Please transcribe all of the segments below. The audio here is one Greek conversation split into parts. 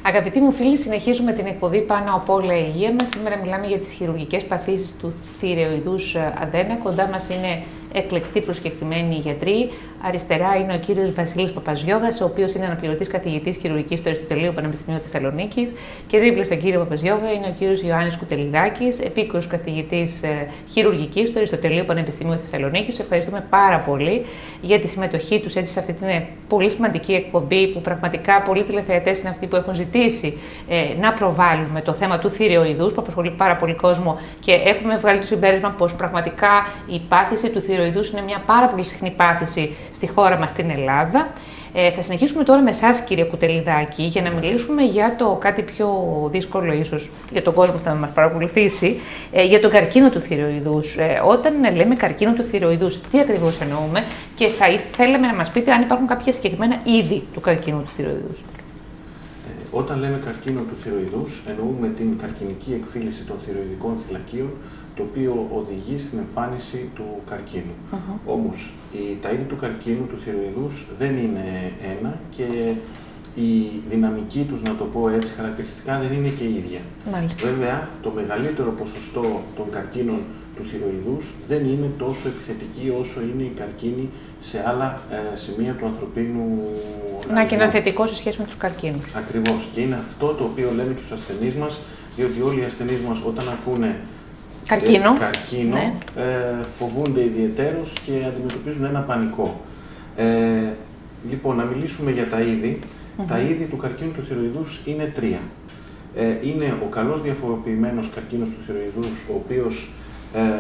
Αγαπητοί μου φίλοι, συνεχίζουμε την εκπομπή Πάνω από όλα η υγεία μας. Σήμερα μιλάμε για τις χειρουργικές παθήσεις του θηρεοειδούς αδένα. Κοντά μας είναι εκλεκτοί προσκεκτημένοι γιατροί. Αριστερά είναι ο κύριος Βασίλης Παπαζιώγας, ο οποίος είναι αναπληρωτής καθηγητής χειρουργικής του Αριστοτελείου Πανεπιστημίου Θεσσαλονίκης. Και δίπλα στον κύριο Παπαζιώγα είναι ο κύριος Ιωάννης Κουτελιδάκης, επίκουρος καθηγητής χειρουργικής του Αριστοτελείου Πανεπιστημίου Θεσσαλονίκης. Τους ευχαριστούμε πάρα πολύ για τη συμμετοχή τους σε αυτή την πολύ σημαντική εκπομπή, που πραγματικά πολλοί τηλεθεατές είναι αυτοί που έχουν ζητήσει να προβάλλουμε το θέμα του θηρεοειδούς, που απασχολεί πάρα πολύ κόσμο, και έχουμε βγάλει το συμπέρασμα πως πραγματικά η πάθηση του θηρεοειδούς είναι μια πάρα πολύ συχνή πάθηση στη χώρα μας, στην Ελλάδα. Θα συνεχίσουμε τώρα με εσάς, κύριε Κουτελιδάκη, για να μιλήσουμε για το κάτι πιο δύσκολο ίσως για τον κόσμο που θα μας παρακολουθήσει, για τον καρκίνο του θηρεοειδούς. Όταν λέμε καρκίνο του θηρεοειδούς, τι ακριβώς εννοούμε, και θα θέλαμε να μας πείτε αν υπάρχουν κάποια συγκεκριμένα είδη του καρκίνου του θηρεοειδούς. Όταν λέμε καρκίνο του θηρεοειδούς, εννοούμε την καρκινική εκφύληση των θηρεοειδικών θυλακίων, το οποίο οδηγεί στην εμφάνιση του καρκίνου. Όμως, τα είδη του καρκίνου του θηρεοειδούς δεν είναι ένα και η δυναμική τους, να το πω έτσι χαρακτηριστικά, δεν είναι και ίδια. Μάλιστα. Βέβαια, το μεγαλύτερο ποσοστό των καρκίνων του θηρεοειδούς δεν είναι τόσο επιθετική όσο είναι οι καρκίνοι σε άλλα σημεία του ανθρωπίνου οργανισμού. Να, και είναι θετικό σε σχέση με τους καρκίνους. Ακριβώς. Και είναι αυτό το οποίο λέμε και στους ασθενείς μας, διότι όλοι οι ασθενείς μας όταν ακούνε καρκίνο, ναι, φοβούνται ιδιαιτέρως και αντιμετωπίζουν ένα πανικό. Λοιπόν, να μιλήσουμε για τα είδη. Τα είδη του καρκίνου του θηρεοειδούς είναι τρία. Είναι ο καλώς διαφοροποιημένος καρκίνος του θηρεοειδούς,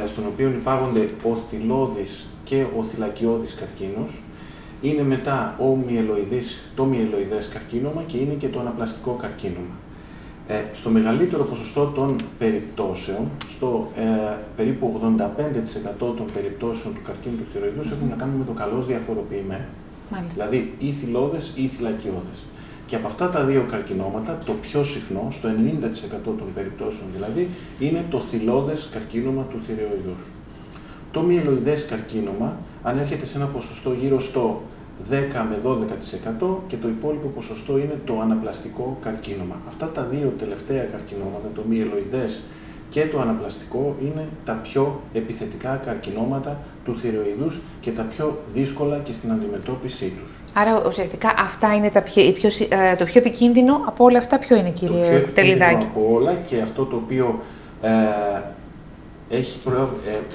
στον οποίο υπάγονται ο θυλώδης και ο θυλακιώδης καρκίνος. Είναι μετά το μυελοειδές καρκίνωμα και είναι και το αναπλαστικό καρκίνωμα. Στο μεγαλύτερο ποσοστό των περιπτώσεων, στο περίπου 85% των περιπτώσεων του καρκίνου του θηρεοειδούς έχουν να κάνουν με το καλώς διαφοροποιημένο. Μάλιστα. Δηλαδή ή θυλώδες ή θυλακιώδες. Και από αυτά τα δύο καρκινόματα, το πιο συχνό, στο 90% των περιπτώσεων δηλαδή, είναι το θυλώδες καρκίνωμα του θηρεοειδούς. Το μυελοειδές καρκίνωμα ανέρχεται σε ένα ποσοστό γύρω στο 10 με 12% και το υπόλοιπο ποσοστό είναι το αναπλαστικό καρκίνωμα. Αυτά τα δύο τελευταία καρκινόματα, το μυελοειδές και το αναπλαστικό, είναι τα πιο επιθετικά καρκινόματα του θηρεοειδούς και τα πιο δύσκολα και στην αντιμετώπιση τους. Άρα ουσιαστικά αυτά είναι το πιο επικίνδυνο από όλα αυτά. Ποιο είναι, κύριε Κουτελιδάκη? Από όλα, και αυτό το οποίο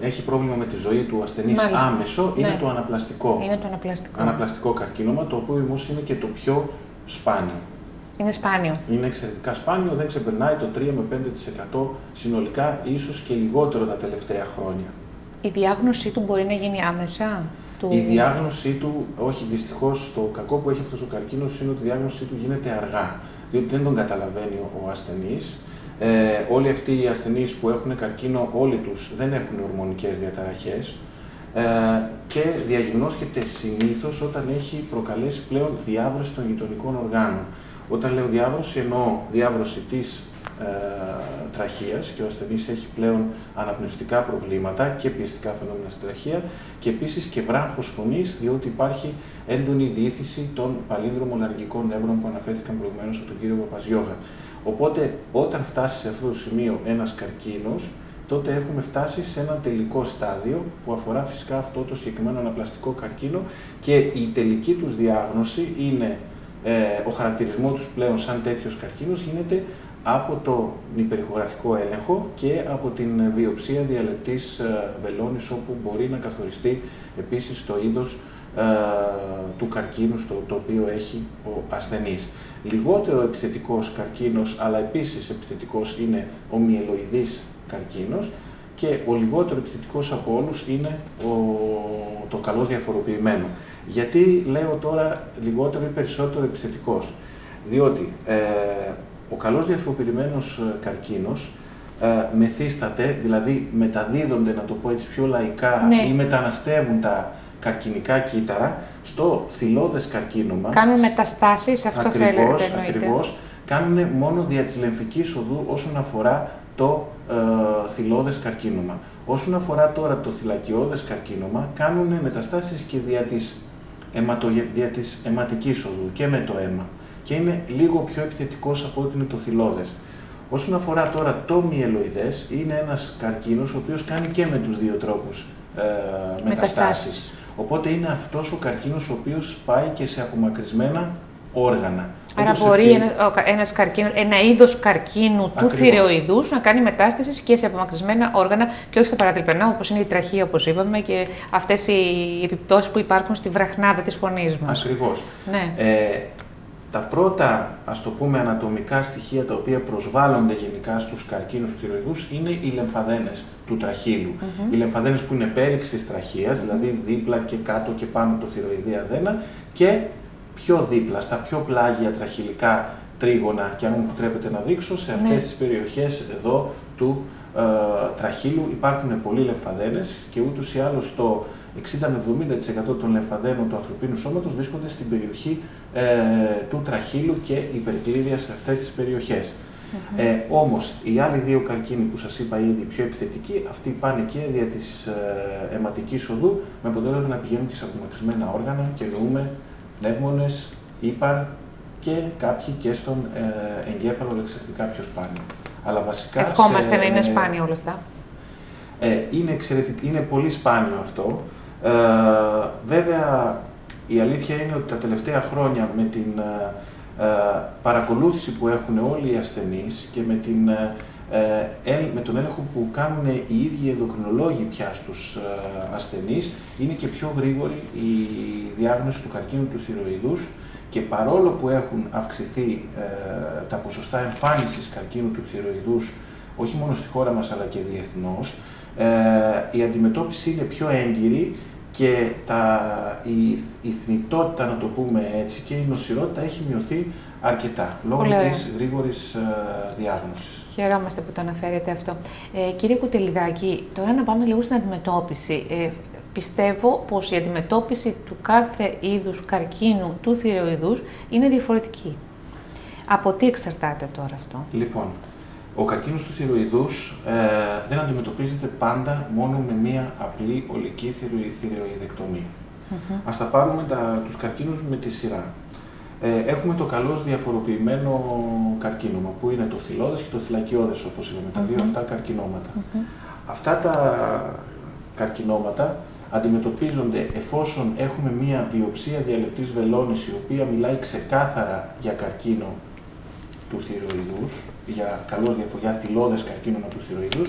έχει πρόβλημα με τη ζωή του ασθενής άμεσο, είναι το αναπλαστικό. Είναι το αναπλαστικό καρκίνωμα, το οποίο όμως είναι και το πιο σπάνιο. Είναι σπάνιο. Είναι εξαιρετικά σπάνιο, δεν ξεπερνάει το 3 με 5% συνολικά, ίσως και λιγότερο τα τελευταία χρόνια. Η διάγνωσή του μπορεί να γίνει άμεσα? Η διάγνωσή του, όχι, δυστυχώς, το κακό που έχει αυτός ο καρκίνος είναι ότι η διάγνωσή του γίνεται αργά, διότι δεν τον καταλαβαίνει ο ασθενής. Όλοι αυτοί οι ασθενείς που έχουν καρκίνο, όλοι τους δεν έχουν ορμονικές διαταραχές και διαγνώσκεται συνήθως όταν έχει προκαλέσει πλέον διάβρωση των γειτονικών οργάνων. Όταν λέω διάβρωση, εννοώ διάβρωση της τραχείας και ο ασθενής έχει πλέον αναπνευστικά προβλήματα και πιεστικά φαινόμενα στην τραχεία και επίσης και βράχος φωνής, διότι υπάρχει έντονη διήθηση των παλίνδρομων λαρυγγικών νεύρων που αναφέρθηκαν προηγουμένως από τον κύριο Παπαζιώγα. Οπότε, όταν φτάσει σε αυτό το σημείο ένας καρκίνος, τότε έχουμε φτάσει σε ένα τελικό στάδιο που αφορά φυσικά αυτό το συγκεκριμένο αναπλαστικό καρκίνο, και η τελική τους διάγνωση είναι, ο χαρακτηρισμός τους πλέον σαν τέτοιος καρκίνος γίνεται από τον υπερηχογραφικό έλεγχο και από την βιοψία διαλεπτής βελόνης, όπου μπορεί να καθοριστεί επίσης το είδος του καρκίνου το οποίο έχει ο ασθενής. Λιγότερο επιθετικός καρκίνος, αλλά επίσης επιθετικός, είναι ο μυελοειδής καρκίνος, και ο λιγότερο επιθετικός από όλους είναι το καλώς διαφοροποιημένο. Γιατί λέω τώρα λιγότερο ή περισσότερο επιθετικός? Διότι ο καλώς διαφοροποιημένος καρκίνος μεθύσταται, δηλαδή μεταδίδονται, να το πω έτσι πιο λαϊκά, ή μεταναστεύουν τα καρκινικά κύτταρα στο θυλώδες καρκίνωμα. Κάνουν μεταστάσεις, αυτό θέλετε? Ακριβώς. Κάνουν μόνο δια της λεμφικής οδού όσον αφορά το θυλώδες καρκίνωμα. Όσον αφορά τώρα το θυλακιώδες καρκίνωμα, κάνουν μεταστάσεις και δια της αιματικής οδού και με το αίμα. και είναι λίγο πιο επιθετικός από ό,τι είναι το θυλώδες. Όσον αφορά τώρα το μυελοειδές, είναι ένας καρκίνος ο οποίος κάνει και με τους δύο τρόπους μεταστάσεις. Οπότε είναι αυτός ο καρκίνος ο οποίος πάει και σε απομακρυσμένα όργανα. Άρα μπορεί ένα είδος καρκίνου του θηρεοειδούς να κάνει μετάσταση και σε απομακρυσμένα όργανα και όχι στα παρατελπενά, όπως είναι η τραχεία, όπως είπαμε, και αυτές οι επιπτώσεις που υπάρχουν στη βραχνάδα της φωνής μας. Ακριβώς. Ναι. Τα πρώτα, ας το πούμε, ανατομικά στοιχεία τα οποία προσβάλλονται γενικά στους καρκίνους του θηροειδούς είναι οι λεμφαδένες του τραχύλου. Οι λεμφαδένες που είναι πέριξ της τραχείας, δηλαδή δίπλα και κάτω και πάνω από το θηροειδή αδένα, και πιο δίπλα, στα πιο πλάγια τραχυλικά τρίγωνα, και αν μου επιτρέπετε να δείξω, σε αυτές τις περιοχές εδώ του τραχύλου υπάρχουν πολλοί λεμφαδένες και ούτως ή άλλως το 60 με 70% των λεμφαδένων του ανθρωπίνου σώματος βρίσκονται στην περιοχή του τραχύλου και υπερκλίδια σε αυτές τις περιοχές. Όμως, οι άλλοι δύο καρκίνοι που σας είπα ήδη πιο επιθετικοί, αυτοί πάνε και δια της αιματικής οδού, με αποτέλεσμα να πηγαίνουν και σε απομακρυσμένα όργανα και εννοούμε πνεύμονες, ύπαρ και κάποιοι και στον εγκέφαλο, αλλά εξαιρετικά πιο σπάνιο. Αλλά βασικά ευχόμαστε να είναι σπάνιο όλα αυτά. Είναι πολύ σπάνιο αυτό. Βέβαια, η αλήθεια είναι ότι τα τελευταία χρόνια με την παρακολούθηση που έχουν όλοι οι ασθενείς και με τον έλεγχο που κάνουν οι ίδιοι ενδοκρινολόγοι πια στους ασθενείς, είναι και πιο γρήγορη η διάγνωση του καρκίνου του θηροειδούς, και παρόλο που έχουν αυξηθεί τα ποσοστά εμφάνισης καρκίνου του θηροειδούς, όχι μόνο στη χώρα μας αλλά και διεθνώς, η αντιμετώπιση είναι πιο έγκυρη και η θνητότητα, να το πούμε έτσι, και η νοσηρότητα έχει μειωθεί αρκετά λόγω της γρήγορης διάγνωσης. Χαιρόμαστε που το αναφέρετε αυτό. Κύριε Κουτελιδάκη, τώρα να πάμε λίγο στην αντιμετώπιση. Πιστεύω πως η αντιμετώπιση του κάθε είδους καρκίνου του θηροειδούς είναι διαφορετική. Από τι εξαρτάται τώρα αυτό? Λοιπόν, ο καρκίνος του θηροειδούς δεν αντιμετωπίζεται πάντα μόνο με μία απλή ολική θηροειδεκτομή. Ας τα πάρουμε τους καρκίνους με τη σειρά. Έχουμε το καλώς διαφοροποιημένο καρκίνωμα, που είναι το θυλώδες και το θυλακιώδες, όπως είπαμε, τα δύο αυτά καρκινώματα. Αυτά τα καρκινώματα αντιμετωπίζονται εφόσον έχουμε μία βιοψία διαλεπτής βελόνης, η οποία μιλάει ξεκάθαρα για καρκίνο του θηροειδούς, για θυλώδες καρκίνωμα του θηροειδούς,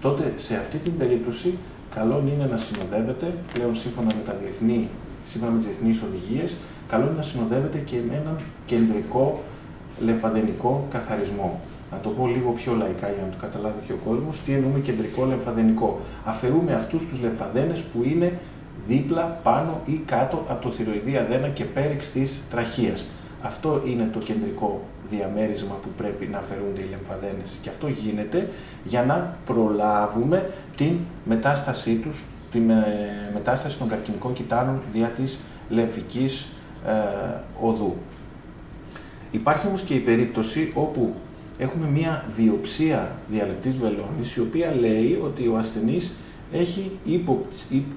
τότε σε αυτή την περίπτωση καλό είναι να συνοδεύεται, πλέον σύμφωνα με τις διεθνείς οδηγίες, καλό είναι να συνοδεύεται και με έναν κεντρικό λεμφαδενικό καθαρισμό. Να το πω λίγο πιο λαϊκά για να το καταλάβει και ο κόσμος, τι εννοούμε κεντρικό λεμφαδενικό. Αφαιρούμε αυτούς τους λεμφαδένες που είναι δίπλα, πάνω ή κάτω από το θηροειδή αδένα και πέριξ της τραχείας. Αυτό είναι το κεντρικό διαμέρισμα που πρέπει να αφαιρούνται οι λεμφαδένες, και αυτό γίνεται για να προλάβουμε την μετάστασή τους, τη μετάσταση των καρκινικών κυτάνων δια της λεμφικής οδού. Υπάρχει όμως και η περίπτωση όπου έχουμε μία βιοψία διαλεπτής βελόνης, η οποία λέει ότι ο ασθενής έχει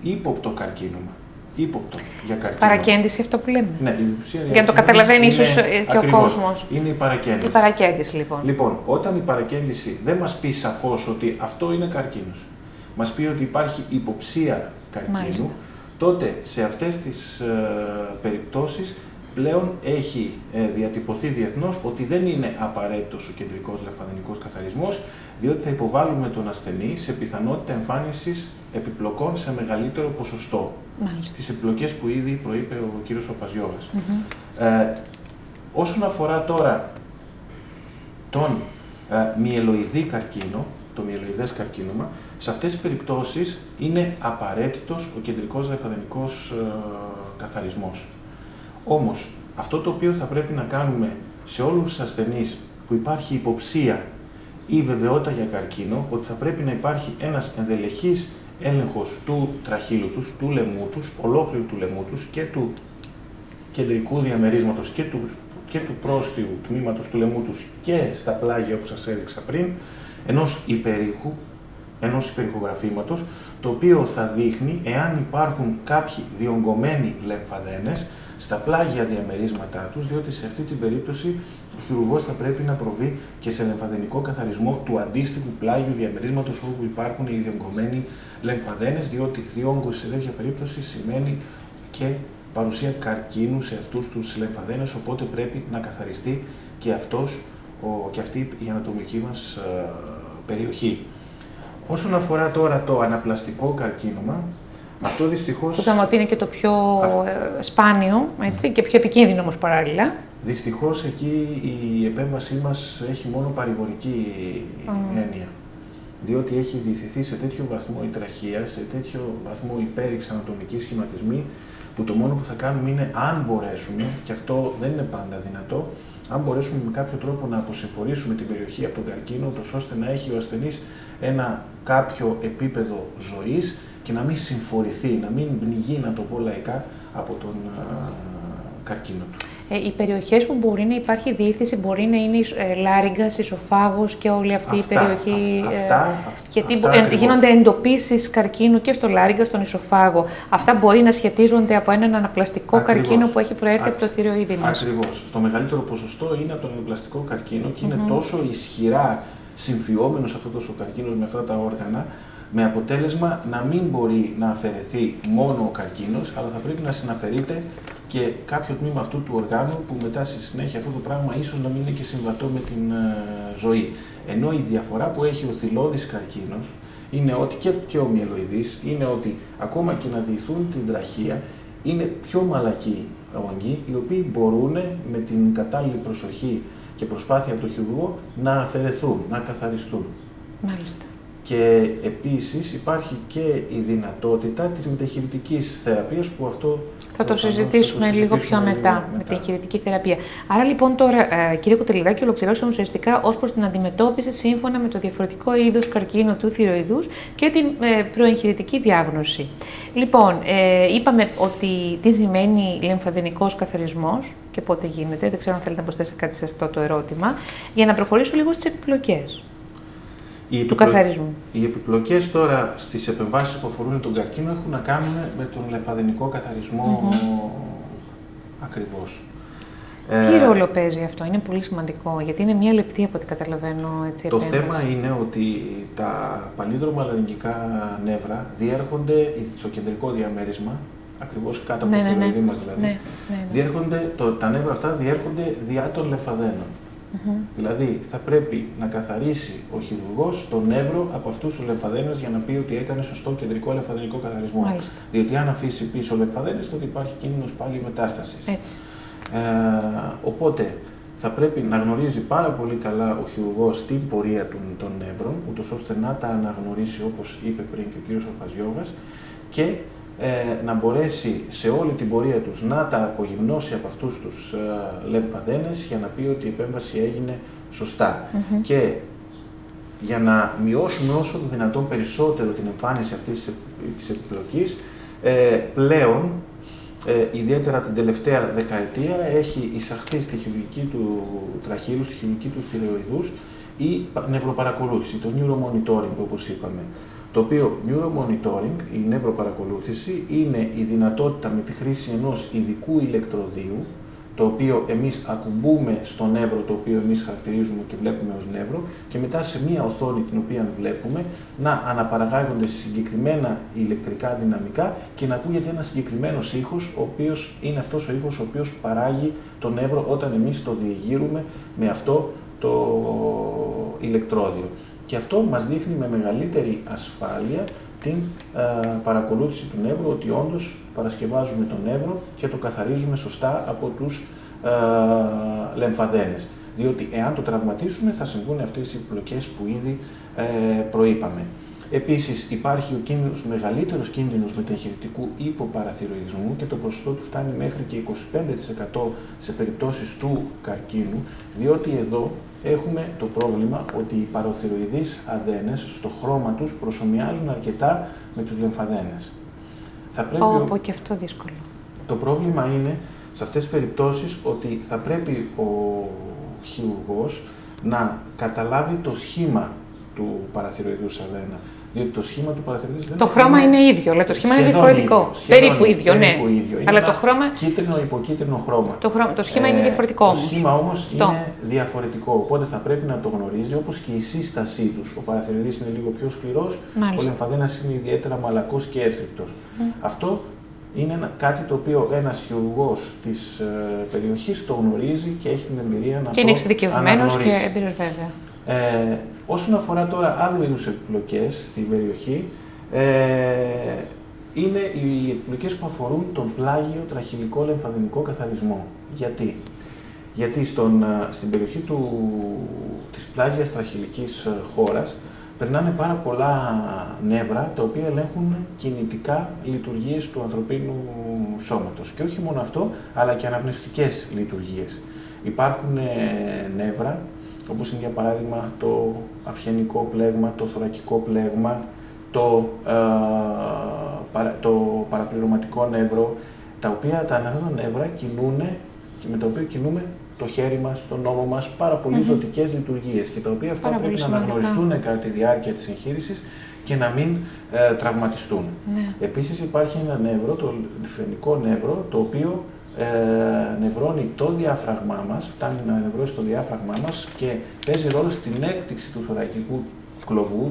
ύποπτο καρκίνωμα. Ύποπτο για καρκίνο. Παρακέντηση, αυτό που λέμε. Ναι, η βιοψία για να το καταλαβαίνει ίσως και ο κόσμος. Είναι η παρακέντηση. Η παρακέντηση, λοιπόν. Λοιπόν, όταν η παρακέντηση δεν μας πει σαφώς ότι αυτό είναι καρκίνος, μας πει ότι υπάρχει υποψία καρκίνου, τότε σε αυτές τις περιπτώσεις πλέον έχει διατυπωθεί διεθνώς ότι δεν είναι απαραίτητος ο κεντρικός λεμφαδενικός καθαρισμός, διότι θα υποβάλουμε τον ασθενή σε πιθανότητα εμφάνισης επιπλοκών σε μεγαλύτερο ποσοστό. Τις επιπλοκές που ήδη προείπε ο κύριος Παπαζιώγας. Όσον αφορά τώρα τον μυελοειδή καρκίνο, το μυελοειδές καρκίνωμα, σε αυτές τις περιπτώσεις είναι απαραίτητος ο κεντρικός λεμφαδενικός καθαρισμός. Όμως, αυτό το οποίο θα πρέπει να κάνουμε σε όλους τους ασθενείς που υπάρχει υποψία ή βεβαιότητα για καρκίνο, ότι θα πρέπει να υπάρχει ένας ενδελεχής έλεγχος του τραχύλου τους, του λαιμού τους, ολόκληρου του λαιμού τους και του κεντρικού διαμερίσματος και του πρόστιου τμήματος του λαιμού τους και στα πλάγια, όπως σας έδειξα πριν, ενός υπερηχογραφήματος, το οποίο θα δείχνει εάν υπάρχουν κάποιοι διογκωμένοι λεμφαδένες, στα πλάγια διαμερίσματά τους, διότι σε αυτή την περίπτωση ο χειρουργός θα πρέπει να προβεί και σε λεμφαδενικό καθαρισμό του αντίστοιχου πλάγιου διαμερίσματος όπου υπάρχουν οι διογκωμένοι λεμφαδένες, διότι διόγκωση σε τέτοια περίπτωση σημαίνει και παρουσία καρκίνου σε αυτούς τους λεμφαδένες, οπότε πρέπει να καθαριστεί και αυτή η ανατομική μας περιοχή. Όσον αφορά τώρα το αναπλαστικό καρκίνωμα, αυτό δυστυχώς... Που είπαμε ότι είναι και το πιο σπάνιο, έτσι, και πιο επικίνδυνο όμως παράλληλα. Δυστυχώς εκεί η επέμβασή μας έχει μόνο παρηγορική έννοια. Διότι έχει διηθηθεί σε τέτοιο βαθμό η τραχεία, σε τέτοιο βαθμό υπέρηξη ανατομικοί σχηματισμοί, που το μόνο που θα κάνουμε είναι, αν μπορέσουμε, και αυτό δεν είναι πάντα δυνατό, αν μπορέσουμε με κάποιο τρόπο να αποσυμφορήσουμε την περιοχή από τον καρκίνο, ώστε να έχει ο ασθενής ένα κάποιο επίπεδο ζωής και να μην συμφορηθεί, να μην πνιγεί, να το πω λαϊκά, από τον καρκίνο του. Οι περιοχές που μπορεί να υπάρχει διήθηση μπορεί να είναι λάριγκας, ισοφάγος και όλη αυτή η περιοχή. Γιατί γίνονται εντοπίσεις καρκίνου και στο λάριγκα, στον ισοφάγο. Αυτά μπορεί να σχετίζονται από έναν αναπλαστικό καρκίνο που έχει προέρθει από το θηροειδή μας. Ακριβώς. Το μεγαλύτερο ποσοστό είναι από τον αναπλαστικό καρκίνο και είναι τόσο ισχυρά συμφιόμενος αυτός ο καρκίνος με αυτά τα όργανα, με αποτέλεσμα να μην μπορεί να αφαιρεθεί μόνο ο καρκίνος, αλλά θα πρέπει να συναφαιρείται και κάποιο τμήμα αυτού του οργάνου, που μετά στη συνέχεια αυτό το πράγμα ίσως να μην είναι και συμβατό με την ζωή. Ενώ η διαφορά που έχει ο θυλώδης καρκίνος είναι ότι και ο μυελοειδής είναι ότι ακόμα και να διηθούν την τραχεία, είναι πιο μαλακοί όγκοι, οι οποίοι μπορούν με την κατάλληλη προσοχή και προσπάθεια από τον χειρουργό να αφαιρεθούν, να καθαριστούν. Μάλιστα. Και επίσης υπάρχει και η δυνατότητα της μεταχειρητικής θεραπείας, που αυτό θα το συζητήσουμε λίγο πιο μετά, με την εγχειρητική θεραπεία. Άρα λοιπόν τώρα, κύριε Κουτελιδάκη, ολοκληρώσαμε ουσιαστικά ως προς την αντιμετώπιση σύμφωνα με το διαφορετικό είδος καρκίνου του θηροειδούς και την προεγχειρητική διάγνωση. Λοιπόν, είπαμε ότι τι σημαίνει λεμφαδενικός καθαρισμός και πότε γίνεται. Δεν ξέρω αν θέλετε να προσθέσετε κάτι σε αυτό το ερώτημα, για να προχωρήσω λίγο στις επιπλοκές του καθαρισμού. Οι επιπλοκές τώρα στις επεμβάσεις που αφορούν τον καρκίνο έχουν να κάνουν με τον λεμφαδενικό καθαρισμό ακριβώς. Τι ρόλο παίζει αυτό, είναι πολύ σημαντικό, γιατί είναι μια λεπτή από ό,τι καταλαβαίνω έτσι επέμβαση. Το θέμα είναι ότι τα παλίδρομα λαρυγγικά νεύρα διέρχονται στο κεντρικό διαμέρισμα, ακριβώς κάτω από το θηροειδή μας δηλαδή, τα νεύρα αυτά διέρχονται διά των λεμφαδένων. Δηλαδή, θα πρέπει να καθαρίσει ο χειρουργός το νεύρο από αυτούς τους λεμφαδένες για να πει ότι έκανε σωστό κεντρικό λεμφαδενικό καθαρισμό. Μάλιστα. Διότι αν αφήσει πίσω λεμφαδένες, τότε υπάρχει κίνδυνος πάλι μετάστασης. Έτσι. Οπότε, θα πρέπει να γνωρίζει πάρα πολύ καλά ο χειρουργός την πορεία των νεύρων, ούτως ώστε να τα αναγνωρίσει, όπως είπε πριν και ο κύριος Αρπαζιώγας, και να μπορέσει σε όλη την πορεία τους να τα απογυμνώσει από αυτούς τους λεμφαδένες για να πει ότι η επέμβαση έγινε σωστά. Και για να μειώσουμε όσο το δυνατόν περισσότερο την εμφάνιση αυτής της επιπλοκής, πλέον, ιδιαίτερα την τελευταία δεκαετία, έχει εισαχθεί στη χειρουργική του τραχύλου, στη χειρουργική του θηροειδούς, η νευροπαρακολούθηση, το neuromonitoring όπως είπαμε. Το οποίο neuromonitoring, η νευροπαρακολούθηση, είναι η δυνατότητα με τη χρήση ενός ειδικού ηλεκτροδίου, το οποίο εμείς ακουμπούμε στο νεύρο, το οποίο εμείς χαρακτηρίζουμε και βλέπουμε ως νεύρο, και μετά σε μία οθόνη την οποία βλέπουμε να αναπαραγάγονται συγκεκριμένα ηλεκτρικά δυναμικά και να ακούγεται ένας συγκεκριμένος ήχος, ο οποίος είναι αυτός ο ήχος ο οποίος παράγει το νεύρο όταν εμείς το διεγείρουμε με αυτό το ηλεκτρόδιο. Και αυτό μας δείχνει με μεγαλύτερη ασφάλεια την παρακολούθηση του νεύρου, ότι όντως παρασκευάζουμε το νεύρο και το καθαρίζουμε σωστά από τους λεμφαδένες. Διότι εάν το τραυματίσουμε θα συμβούν αυτές οι επιπλοκές που ήδη προείπαμε. Επίσης υπάρχει ο μεγαλύτερος κίνδυνος μεταγχειρητικού υποπαραθυροειδισμού και το ποσοστό του φτάνει μέχρι και 25% σε περιπτώσεις του καρκίνου, διότι εδώ έχουμε το πρόβλημα ότι οι παροθυροειδείς αδένες στο χρώμα τους προσομοιάζουν αρκετά με τους λεμφαδένες. Θα πρέπει και αυτό δύσκολο. Το πρόβλημα είναι σε αυτές τις περιπτώσεις ότι θα πρέπει ο χειρουργός να καταλάβει το σχήμα του παραθυροειδούς αδένα. Διότι το σχήμα του παραθυριδής δεν το χρώμα είναι ίδιο, αλλά το σχήμα είναι διαφορετικό. Περίπου ίδιο, ναι. Αλλά το χρώμα. Κίτρινο-υποκίτρινο χρώμα. Το σχήμα είναι διαφορετικό όμως. Το σχήμα όμως είναι διαφορετικό. Οπότε θα πρέπει να το γνωρίζει, όπως και η σύστασή τους. Ο παραθυριδής είναι λίγο πιο σκληρός, ο λεμφαδένας είναι ιδιαίτερα μαλακός και εύθρυπτος. Αυτό είναι κάτι το οποίο ένας χειρουργός της περιοχής το γνωρίζει και έχει την εμπειρία να το αναγνωρίσει. Και είναι εξειδικευμένος και εμπειρος βέβαια. Όσον αφορά τώρα άλλου είδους επιπλοκές στην περιοχή, είναι οι επιπλοκές που αφορούν τον πλάγιο τραχυλικό λεμφαδενικό καθαρισμό. Γιατί στην περιοχή της πλάγιας τραχυλικής χώρας περνάνε πάρα πολλά νεύρα τα οποία ελέγχουν κινητικά λειτουργίες του ανθρωπίνου σώματος. Και όχι μόνο αυτό, αλλά και αναπνευστικές λειτουργίες. Υπάρχουν νεύρα, όπως είναι για παράδειγμα το αυχενικό πλέγμα, το θωρακικό πλέγμα, το παραπληρωματικό νεύρο, τα νεύρα κινούν και με τα οποία κινούμε το χέρι μας, τον ώμο μας, πάρα πολύ ζωτικές λειτουργίες και τα οποία αυτά πρέπει να αναγνωριστούν κατά τη διάρκεια της εγχείρησης και να μην τραυματιστούν. Επίσης υπάρχει ένα νεύρο, το φρενικό νεύρο, το οποίο νευρώνει το διάφραγμά μας, φτάνει να νευρώσει το διάφραγμά μας και παίζει ρόλο στην έκπτυξη του θωρακικού κλωβού,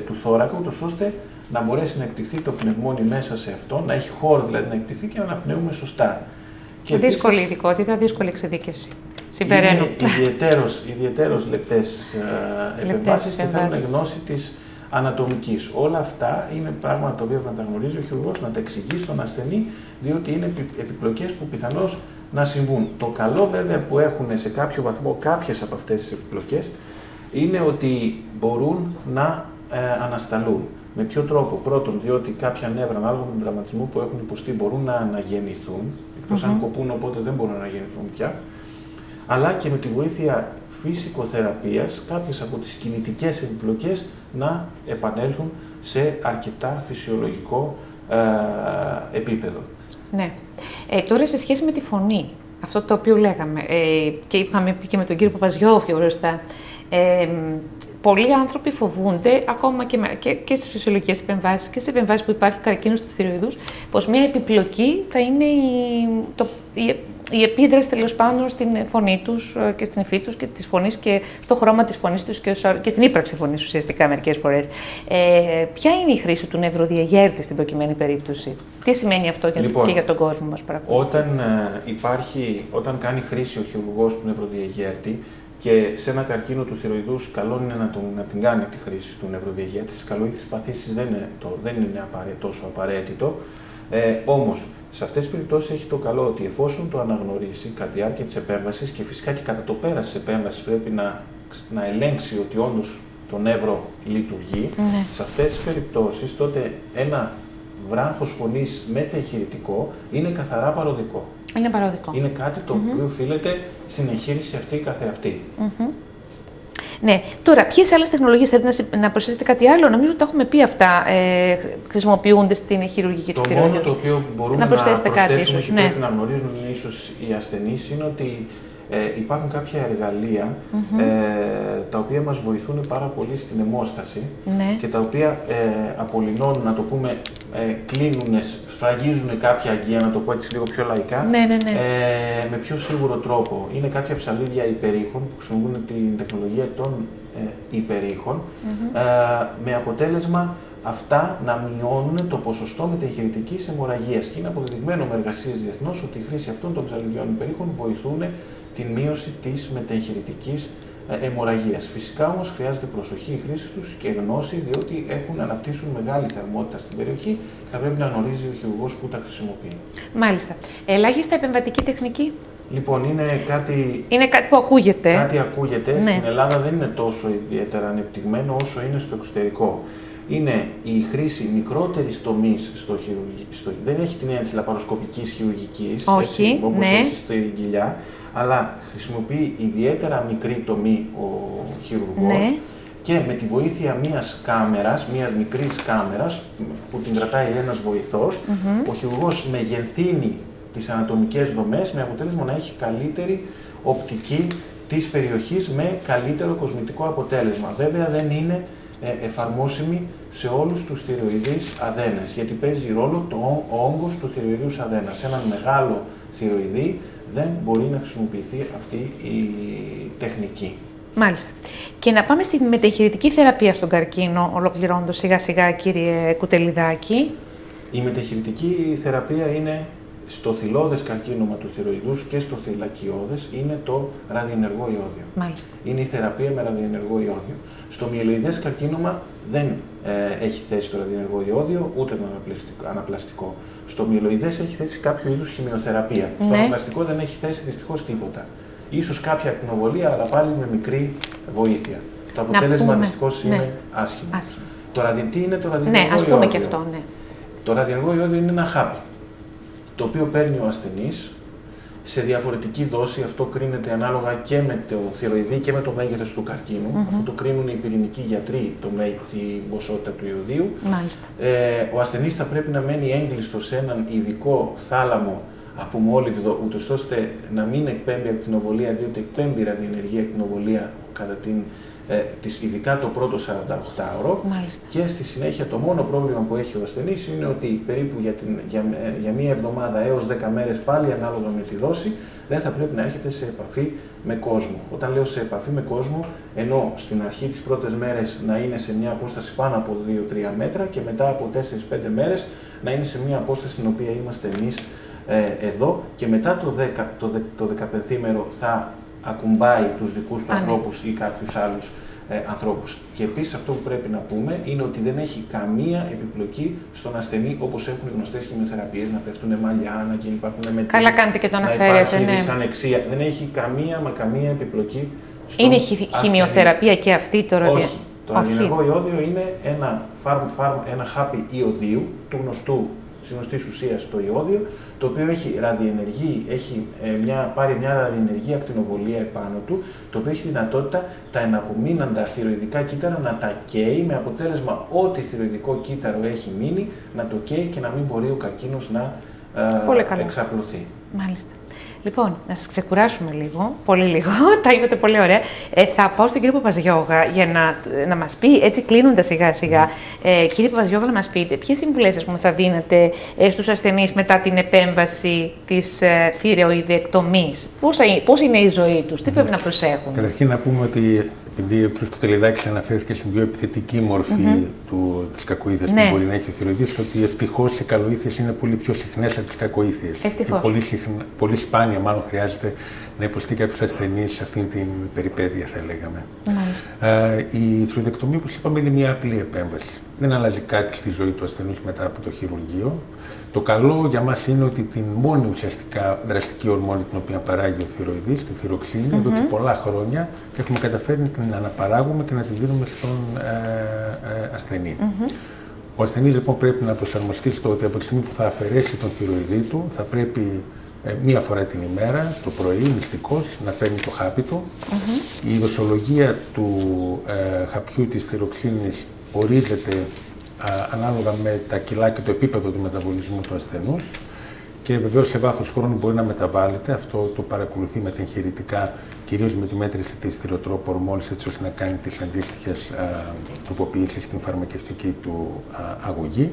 του θώρακα, ούτως ώστε να μπορέσει να εκτιθεί το πνευμόνι μέσα σε αυτό, να έχει χώρο δηλαδή να εκτιθεί και να αναπνέουμε σωστά. Και δύσκολη ειδικότητα, δύσκολη εξειδίκευση. Συμπεραίνω. Είναι ιδιαιτέρως λεπτές επεμβάσεις και θέλουν γνώση της ανατομικής. Όλα αυτά είναι πράγματα τα οποία πρέπει να τα γνωρίζει ο χειρουργός, να τα εξηγεί στον ασθενή, διότι είναι επιπλοκές που πιθανώς να συμβούν. Το καλό βέβαια που έχουν σε κάποιο βαθμό κάποιες από αυτές τις επιπλοκές είναι ότι μπορούν να ανασταλούν. Με ποιο τρόπο? Πρώτον, διότι κάποια νεύρα, ανάλογα με τον τραυματισμό που έχουν υποστεί, μπορούν να αναγεννηθούν, εκτός αν κοπούν, οπότε δεν μπορούν να αναγεννηθούν πια. Αλλά και με τη βοήθεια φυσικοθεραπείας, κάποιες από τις κινητικές επιπλοκές να επανέλθουν σε αρκετά φυσιολογικό επίπεδο. Ναι. Τώρα σε σχέση με τη φωνή, αυτό το οποίο λέγαμε και είχαμε πει και με τον κύριο Παπαζιώφη μπροστά, πολλοί άνθρωποι φοβούνται, ακόμα και στις φυσιολογικές επεμβάσεις και στις επεμβάσεις που υπάρχει καρκίνος του θηροειδούς, πως μια επιπλοκή θα είναι η επίδραση τέλος πάντων στην φωνή τους και στην υφή τους και της φωνής και στο χρώμα της φωνής τους και στην ύπαρξη φωνής ουσιαστικά μερικές φορές. Ποια είναι η χρήση του νευροδιαγέρτη στην προκειμένη περίπτωση? Τι σημαίνει αυτό και για τον κόσμο μας παρακολουθεί? Όταν κάνει χρήση ο χειρουργός του νευροδιαγέρτη και σε ένα καρκίνο του θηροειδούς, καλό είναι να την κάνει τη χρήση του νευροδιαγέρτη. Στις καλοήθεις παθήσεις δεν είναι τόσο απαραίτητο. Όμως, σε αυτές τις περιπτώσεις έχει το καλό ότι εφόσον το αναγνωρίσει κατά τη διάρκεια της επέμβασης και φυσικά και κατά το πέρας της επέμβασης πρέπει να ελέγξει ότι όντως το νεύρο λειτουργεί, σε αυτές τις περιπτώσεις τότε ένα βράχος φωνής μετεγχειρητικό είναι καθαρά παροδικό. Είναι παροδικό. Είναι κάτι το οποίο οφείλεται στην εγχείρηση αυτή καθεαυτή. Ναι. Τώρα, ποιες άλλες τεχνολογίες θέλετε να προσθέσετε κάτι άλλο? Νομίζω ότι τα έχουμε πει αυτά. Χρησιμοποιούνται στην χειρουργική του θηροειδούς. Το μόνο το οποίο μπορούμε να προσθέσουμε και πρέπει να γνωρίζουν ίσως οι ασθενείς είναι ότι υπάρχουν κάποια εργαλεία τα οποία μας βοηθούν πάρα πολύ στην αιμόσταση και τα οποία απολυνώνουν, να το πούμε, κλείνουν, σφραγίζουν κάποια αγκία, να το πω έτσι λίγο πιο λαϊκά, με πιο σίγουρο τρόπο. Είναι κάποια ψαλίδια υπερήχων που χρησιμοποιούν την τεχνολογία των υπερήχων, με αποτέλεσμα αυτά να μειώνουν το ποσοστό μετεγχειρητικής αιμορραγίας. Και είναι αποδεδειγμένο με εργασίες διεθνώς ότι η χρήση αυτών των ψαλιδιών υπερήχων βοηθούν την μείωση της μετεγχειρητικής αιμορραγίας. Φυσικά όμως χρειάζεται προσοχή η χρήση τους και γνώση, διότι αναπτύσσουν μεγάλη θερμότητα στην περιοχή και θα πρέπει να γνωρίζει ο χειρουργός που τα χρησιμοποιεί. Μάλιστα. Ελάχιστα επεμβατική τεχνική. Λοιπόν, είναι κάτι που ακούγεται. Κάτι ακούγεται. Στην Ελλάδα δεν είναι τόσο ιδιαίτερα ανεπτυγμένο όσο είναι στο εξωτερικό. Είναι η χρήση μικρότερης τομής δεν έχει την έννοια της λαπαροσκοπικής χειρουργικής, όπως έχει στην κοιλιά, αλλά χρησιμοποιεί ιδιαίτερα μικρή τομή ο χειρουργός και με τη βοήθεια μιας μικρής κάμερας που την κρατάει ένας βοηθός, ο χειρουργός μεγενθύνει τις ανατομικές δομές με αποτέλεσμα να έχει καλύτερη οπτική της περιοχής με καλύτερο κοσμητικό αποτέλεσμα. Βέβαια δεν είναι εφαρμόσιμη σε όλους τους θηροειδείς αδένες, γιατί παίζει ρόλο ο όγκος του θηροειδούς αδένα. Σε έναν μεγάλο θηροειδή δεν μπορεί να χρησιμοποιηθεί αυτή η τεχνική. Μάλιστα. Και να πάμε στη μετεχειρητική θεραπεία στον καρκίνο, ολοκληρώνοντας σιγά-σιγά, κύριε Κουτελιδάκη. Η μετεχειρητική θεραπεία είναι στο θυλώδες καρκίνωμα του θηροειδούς και στο θυλακιώδες, είναι το ραδιενεργό ιόδιο. Μάλιστα. Είναι η θεραπεία με ραδιενεργό ιόδιο. Στο μυελοειδές καρκίνωμα δεν έχει θέση το ραδιενεργό ιόδιο, ούτε το αναπλαστικό. Στο μυελοειδές έχει θέση κάποιο είδους χημειοθεραπεία. Στο αναπλαστικό δεν έχει θέση δυστυχώς τίποτα. Ίσως κάποια ακτινοβολία, αλλά πάλι με μικρή βοήθεια. Το αποτέλεσμα δυστυχώς είναι άσχημο. Τι είναι το ραδιενεργό ιόδιο? Ναι, ας πούμε και αυτό, ναι. Το ραδιενεργό ιόδιο είναι ένα χάπι, το οποίο παίρνει ο ασθενής σε διαφορετική δόση. Αυτό κρίνεται ανάλογα και με το θηροειδή και με το μέγεθος του καρκίνου. Αυτό το κρίνουν οι πυρηνικοί γιατροί, την ποσότητα του ιωδίου. Μάλιστα. Ο ασθενής θα πρέπει να μένει έγκλειστο σε έναν ειδικό θάλαμο από μόλιβδο, ούτως ώστε να μην εκπέμπει ακτινοβολία, διότι εκπέμπει ραδιενεργή ακτινοβολία κατά ειδικά το πρώτο 48ωρο. Μάλιστα. Και στη συνέχεια το μόνο πρόβλημα που έχει ο ασθενής είναι ότι περίπου για μία εβδομάδα έως 10 μέρες, πάλι ανάλογα με τη δόση, δεν θα πρέπει να έρχεται σε επαφή με κόσμο. Όταν λέω σε επαφή με κόσμο, ενώ στην αρχή τις πρώτες μέρες να είναι σε μια απόσταση πάνω από 2-3 μέτρα και μετά από 4-5 μέρες να είναι σε μια απόσταση στην οποία είμαστε εμείς εδώ, και μετά το 15ήμερο θα ακουμπάει τους δικούς του ανθρώπους ή κάποιους άλλους ανθρώπους. Και επίσης αυτό που πρέπει να πούμε είναι ότι δεν έχει καμία επιπλοκή στον ασθενή, όπως έχουν γνωστές χημειοθεραπείες, να πέφτουν μαλλιά, να υπάρχουν μετρήσεις. Καλά κάνετε και το αναφέρετε. Να υπάρχει δυσανεξία. Δεν έχει καμία επιπλοκή στον Είναι χημειοθεραπεία και αυτή το ραδιενεργό? Όχι. Το ραδιενεργό ιόδιο είναι ένα χάπι ιωδίου, της γνωστής ουσίας το ιόδιο, το οποίο έχει πάρει μια ραδιενεργή ακτινοβολία επάνω του, το οποίο έχει δυνατότητα τα εναπομείναντα θηροειδικά κύτταρα να τα καίει, με αποτέλεσμα ό,τι θηροειδικό κύτταρο έχει μείνει να το καίει και να μην μπορεί ο καρκίνος να εξαπλωθεί. Μάλιστα. Λοιπόν, να σας ξεκουράσουμε λίγο, πολύ λίγο, τα είπατε πολύ ωραία. Θα πάω στον κύριο Παπαζιώγα για να μας πει, έτσι κλείνοντας σιγά-σιγα, κύριε Παπαζιώγα, να μας πείτε ποιες συμβουλές θα δίνετε στους ασθενείς μετά την επέμβαση της θηροειδεκτομής. Πώς είναι η ζωή τους, τι πρέπει να προσέχουν? Καταρχήν να πούμε ότι, επειδή ο κ. Κουτελιδάκης αναφέρθηκε στην πιο επιθετική μορφή της κακοήθειας που μπορεί να έχει ο θηροειδής, ότι ευτυχώς οι καλοήθειες είναι πολύ πιο συχνές από τις κακοήθειες. Και πολύ σπάνια μάλλον χρειάζεται να υποστεί κάποιος ασθενής σε αυτήν την περιπέτεια, θα λέγαμε. Η θηροειδεκτομία, όπως είπαμε, είναι μια απλή επέμβαση. Δεν αλλάζει κάτι στη ζωή του ασθενούς μετά από το χειρουργείο. Το καλό για μας είναι ότι την μόνη ουσιαστικά δραστική ορμόνη την οποία παράγει ο θηροειδής, τη θηροξίνη, εδώ και πολλά χρόνια έχουμε καταφέρει να την αναπαράγουμε και να τη δίνουμε στον ασθενή. Ο ασθενής λοιπόν πρέπει να προσαρμοστεί στο ότι από τη στιγμή που θα αφαιρέσει τον θηροειδή του, θα πρέπει μία φορά την ημέρα, το πρωί, μυστικώς, να παίρνει το χάπι του. Η δοσολογία του χαπιού της θηροξίνης ορίζεται ανάλογα με τα κιλά και το επίπεδο του μεταβολισμού του ασθενούς, και βεβαίως σε βάθος χρόνου μπορεί να μεταβάλλεται. Αυτό το παρακολουθεί μετεγχειρητικά, κυρίως με τη μέτρηση της θηροтрόπου ορμόνης, έτσι ώστε να κάνει τις αντίστοιχες τροποποιήσεις στην φαρμακευτική του αγωγή.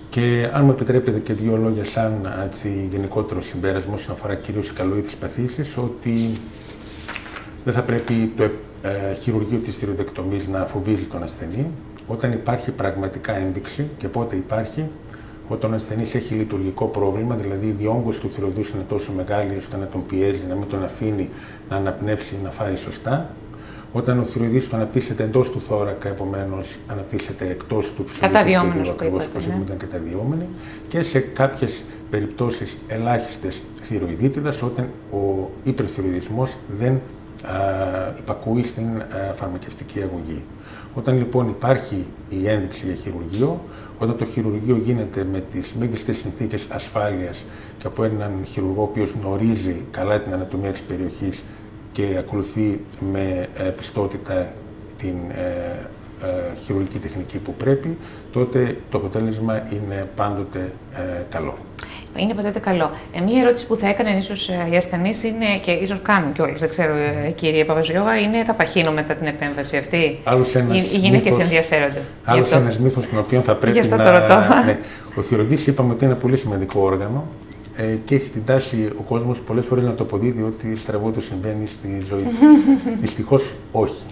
Και αν μου επιτρέπετε και δύο λόγια σαν γενικότερο συμπέρασμα όσον αφορά κυρίως καλοήθειες παθήσεις, ότι δεν θα πρέπει το χειρουργείο της θηροειδεκτομής να φοβίζει τον ασθενή. Όταν υπάρχει πραγματικά ένδειξη, και πότε υπάρχει, όταν ο ασθενής έχει λειτουργικό πρόβλημα, δηλαδή η διόγκωση του θηροειδούς είναι τόσο μεγάλη ώστε να τον πιέζει, να μην τον αφήνει να αναπνεύσει ή να φάει σωστά. Όταν ο θηροειδής του αναπτύσσεται εντός του θώρακα, επομένως αναπτύσσεται εκτός του φυσιολογικού πεδίου, ακριβώς όπως ήταν καταδυόμενη, και σε κάποιες περιπτώσεις ελάχιστες θηροειδίτιδας, όταν ο υπερθηροειδισμός δεν υπακούει στην φαρμακευτική αγωγή. Όταν λοιπόν υπάρχει η ένδειξη για χειρουργείο, όταν το χειρουργείο γίνεται με τις μέγιστες συνθήκες ασφάλειας και από έναν χειρουργό ο οποίος γνωρίζει καλά την ανατομία της περιοχής και ακολουθεί με πιστότητα την χειρουργική τεχνική που πρέπει, τότε το αποτέλεσμα είναι πάντοτε καλό. Είναι πάντοτε καλό. Μία ερώτηση που θα έκαναν ίσως οι ασθενείς είναι, και ίσως κάνουν κιόλας, δεν ξέρω, κύριε Παπαζογιώργα, είναι θα παχύνω μετά την επέμβαση αυτή. Οι γυναίκες ενδιαφέρονται. Άλλος ένας μύθος τον οποίο θα πρέπει να. Ναι. Ο θηροειδής είπαμε ότι είναι ένα πολύ σημαντικό όργανο και έχει την τάση ο κόσμος πολλές φορές να το αποδίδει ότι στραβό του συμβαίνει στη ζωή. Δυστυχώς όχι.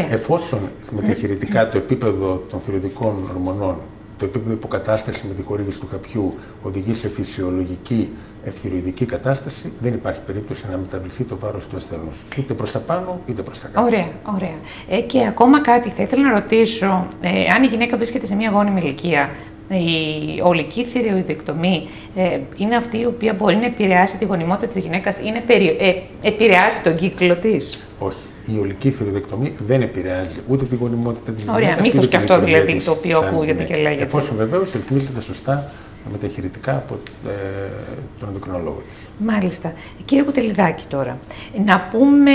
Εφόσον μεταχειρητικά το επίπεδο των θηροειδικών ορμονών, το επίπεδο υποκατάσταση με τη χορήγηση του χαπιού οδηγεί σε φυσιολογική ευθυροειδική κατάσταση, δεν υπάρχει περίπτωση να μεταβληθεί το βάρος του ασθενούς. Είτε προς τα πάνω, είτε προς τα κάτω. Ωραία, ωραία. Και ακόμα κάτι θα ήθελα να ρωτήσω, αν η γυναίκα βρίσκεται σε μια γόνιμη ηλικία, η ολική θηροειδεκτομή είναι αυτή η οποία μπορεί να επηρεάσει τη γονιμότητα της γυναίκας ή να επηρεάσει τον κύκλο της? Όχι. Η ολική θηροειδεκτομή δεν επηρεάζει ούτε τη γονιμότητα της γυναίκας. Ωραία, μύθος και αυτό δηλαδή το οποίο ακούγεται και λέγεται. Εφόσον βεβαίως ρυθμίζεται σωστά μεταχειρητικά από τον ενδοκρινολόγο της. Μάλιστα. Κύριε Κουτελιδάκη τώρα, να πούμε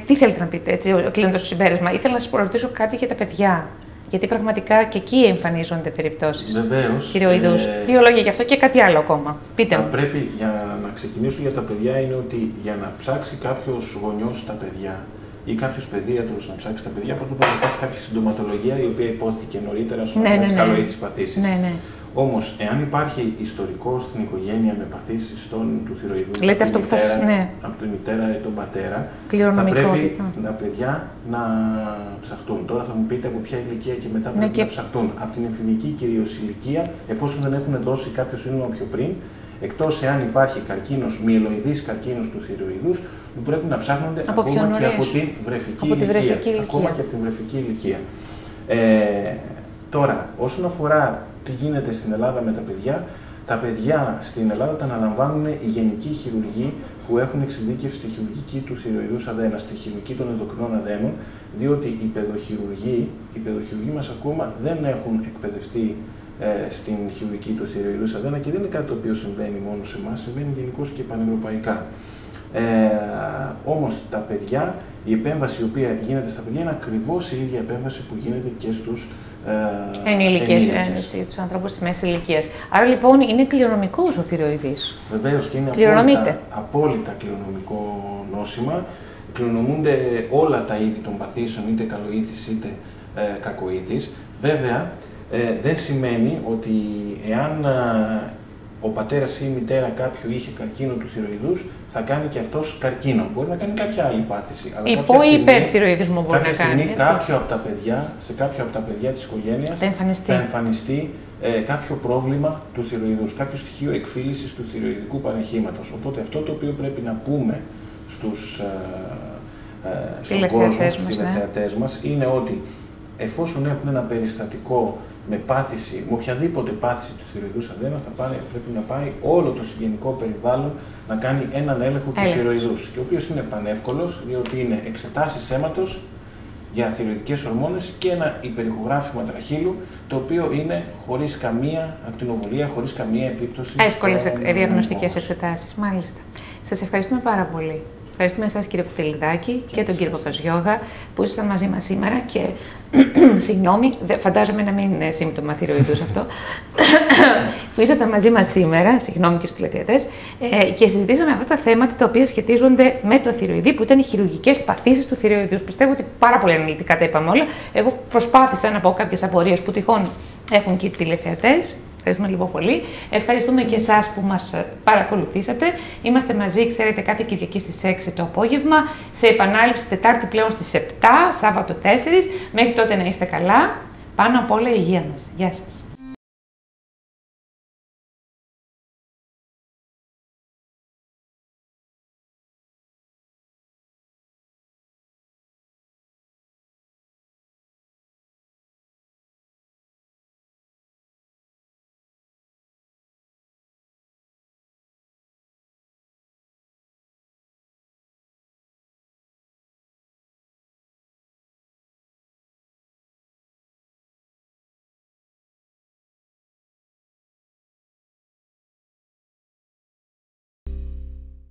τι θέλετε να πείτε, έτσι, κλείνοντας το συμπέρασμα. Ήθελα να σας ρωτήσω κάτι για τα παιδιά. Γιατί πραγματικά και εκεί εμφανίζονται περιπτώσεις. Βεβαίως. Θηροειδούς. Δύο λόγια γι' αυτό και κάτι άλλο ακόμα. Πείτε μου. Πρέπει, για να ξεκινήσω για τα παιδιά, είναι ότι για να ψάξει κάποιος γονιός τα παιδιά ή κάποιος παιδίατρος να ψάξει τα παιδιά, πρώτα απ' όλα υπάρχει κάποια συντοματολογία η οποία υπόθηκε νωρίτερα στον καλοήθης παθήσεις. Ναι. Όμως, εάν υπάρχει ιστορικό στην οικογένεια με παθήσεις του θηροειδού, λέτε αυτό που θα σας από τη μητέρα ή τον πατέρα, θα πρέπει τα παιδιά να ψαχτούν. Τώρα θα μου πείτε από ποια ηλικία και μετά πρέπει να ψαχτούν. Από την εφηβική κυρίως ηλικία, εφόσον δεν έχουν δώσει κάποιο σύνολο πιο πριν, εκτός εάν υπάρχει καρκίνος, μυελοειδής καρκίνος του θηροειδούς, που πρέπει να ψάχνονται ακόμα και από την βρεφική ηλικία. Ακόμα και από την βρεφική ηλικία. Τώρα, όσον αφορά τι γίνεται στην Ελλάδα με τα παιδιά στην Ελλάδα τα αναλαμβάνουν οι γενικοί χειρουργοί που έχουν εξειδίκευση στη χειρουργική του θηροειδούς αδένα, στη χειρουργική των ενδοκρινών αδένων, διότι οι παιδοχειρουργοί μας ακόμα δεν έχουν εκπαιδευτεί στην χειρουργική του θηροειδούς αδένα και δεν είναι κάτι το οποίο συμβαίνει μόνο σε εμάς, συμβαίνει γενικώς και πανευρωπαϊκά. Όμως τα παιδιά, η επέμβαση η οποία γίνεται στα παιδιά είναι ακριβώς η ίδια επέμβαση που γίνεται και στους ενήλικες, τους ανθρώπους της μέσης ηλικίας. Άρα λοιπόν είναι κληρονομικός ο θηροειδής. Βεβαίως και είναι απόλυτα κληρονομικό νόσημα. Κληρονομούνται όλα τα είδη των παθήσεων, είτε καλοήθης είτε κακοήθης. Βέβαια, δεν σημαίνει ότι εάν ο πατέρας ή η μητέρα κάποιου είχε καρκίνο του θηροειδούς, θα κάνει και αυτός καρκίνο. Μπορεί να κάνει κάποια άλλη πάθηση. Υπό ή υπερθηροειδισμό μπορεί να κάνει. Σε κάποιο από τα παιδιά της οικογένειας θα εμφανιστεί κάποιο πρόβλημα του θηροειδούς, κάποιο στοιχείο εκφύλησης του θηροειδικού παρεγχήματος. Οπότε αυτό το οποίο πρέπει να πούμε στον κόσμο, στους τηλεθεατές μας, είναι ότι εφόσον έχουν ένα περιστατικό με πάθηση, με οποιαδήποτε πάθηση του θηροειδούς αδένα, πρέπει να πάει όλο το συγγενικό περιβάλλον να κάνει έναν έλεγχο του θηροειδούς, και ο οποίος είναι πανεύκολος, διότι είναι εξετάσεις αίματος για θηροειδικές ορμόνες και ένα υπερηχογράφημα τραχύλου, το οποίο είναι χωρίς καμία ακτινοβολία, χωρίς καμία επίπτωση. Εύκολες διαγνωστικές εξετάσεις, μάλιστα. Σας ευχαριστούμε πάρα πολύ. Ευχαριστούμε εσάς κύριε Κουτελιδάκη και τον κύριο Παπαζογιώργα που ήσασταν μαζί μας σήμερα και συγγνώμη, φαντάζομαι να μην είναι σύμπτωμα θηροειδούς αυτό, που ήσασταν μαζί μας σήμερα, συγγνώμη και στους τηλεθεατές, και συζητήσαμε αυτά τα θέματα τα οποία σχετίζονται με το θηροειδή, που ήταν οι χειρουργικές παθήσεις του θηροειδούς. Πιστεύω ότι πάρα πολύ αναλυτικά τα είπαμε όλα. Εγώ προσπάθησα να πω κάποιες απορίες που τυχόν έχουν και οι τηλεθεατές. Ευχαριστούμε λοιπόν πολύ. Ευχαριστούμε και εσάς που μας παρακολουθήσατε. Είμαστε μαζί, ξέρετε, κάθε Κυριακή στις 6 το απόγευμα, σε επανάληψη Τετάρτη πλέον στις 7, Σάββατο 4. Μέχρι τότε να είστε καλά. Πάνω απ' όλα η υγεία μας. Γεια σας.